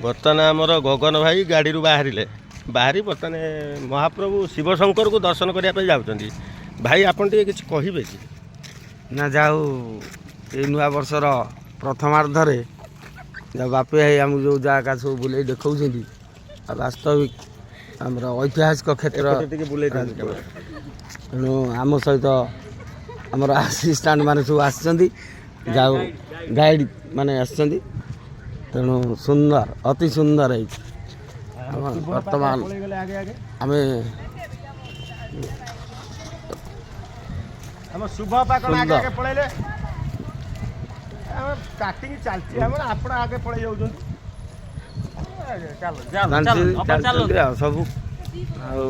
ବର୍ତ୍ତମାନ ଆମର ଗଗନ ଭାଇ ଗାଡ଼ିରୁ ବାହାରି ବର୍ତ୍ତମାନ ମହାପ୍ରଭୁ ଶିବଶଙ୍କରକୁ ଦର୍ଶନ କରିବା ପାଇଁ ଯାଉଛନ୍ତି। ଭାଇ ଆପଣ ଟିକେ କିଛି କହିବେ କି? ନା ଯାଉ ଏଇ ନୂଆ ବର୍ଷର ପ୍ରଥମାର୍ଦ୍ଧରେ ଯାଉ ବାପି ଭାଇ ଆମକୁ ଯେଉଁ ଜାଗା ସବୁ ବୁଲେଇ ଦେଖାଉଛନ୍ତି ଆଉ ବାସ୍ତବିକ ଆମର ଐତିହାସିକ କ୍ଷେତ୍ର ଟିକେ ବୁଲେଇ ଦିଅନ୍ତୁ। ତେଣୁ ଆମ ସହିତ ଆମର ଆସିଷ୍ଟାଣ୍ଟ ମାନେ ସବୁ ଆସିଛନ୍ତି, ଯାଉ ଗାଇଡ଼ ମାନେ ଆସିଛନ୍ତି। ତେଣୁ ସୁନ୍ଦର, ଅତି ସୁନ୍ଦର ହେଇଛି। ବର୍ତ୍ତମାନ ଆମେ ଆମ ଶୁଭ ପାକଣ ଆଗେ ପଳେଇଲେ କାଟିକି ଚାଲିଛି ଆମର, ଆପଣ ଆଗେ ପଳେଇ ଯାଉଛନ୍ତି। ଚାଲିଛନ୍ତି ଆଉ ସବୁ ଆଉ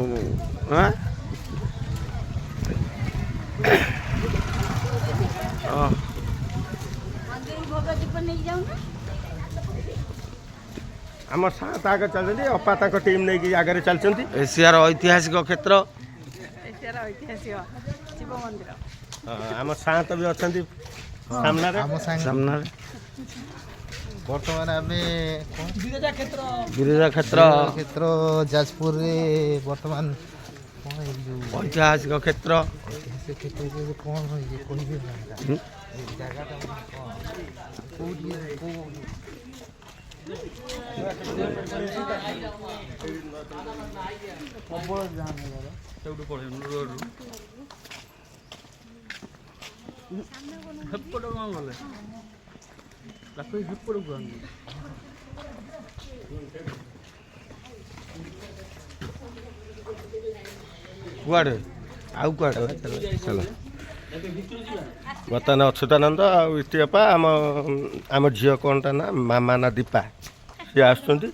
ଆମ ସାତ ଆଗେ ଚାଲିଛନ୍ତି, ଅପା ତାଙ୍କ ଟିମ୍ ନେଇକି ଆଗରେ ଚାଲିଛନ୍ତି। ଏସିଆର ଐତିହାସିକ କ୍ଷେତ୍ର, ଶିବ ମନ୍ଦିର। ଆମ ସାତ ବି ଅଛନ୍ତି ସାମ୍ନାରେ। ବର୍ତ୍ତମାନ ଆମେ ବିରଜା କ୍ଷେତ୍ର ଯାଜପୁରରେ ବର୍ତ୍ତମାନ ଐତିହାସିକ କ୍ଷେତ୍ର। କ'ଣ କହିବେ ଜାଗାଟା କୁଆଡ଼େ ଆଉ କୁଆଡ଼େ ଚାଲ। ବର୍ତ୍ତମାନ ଅଚ୍ୟୁତାନନ୍ଦ ଆଉ ଇତିଅପା ଆମ ଝିଅ କ'ଣଟା ନା ମାମା ନା ଦୀପା, ସିଏ ଆସୁଛନ୍ତି।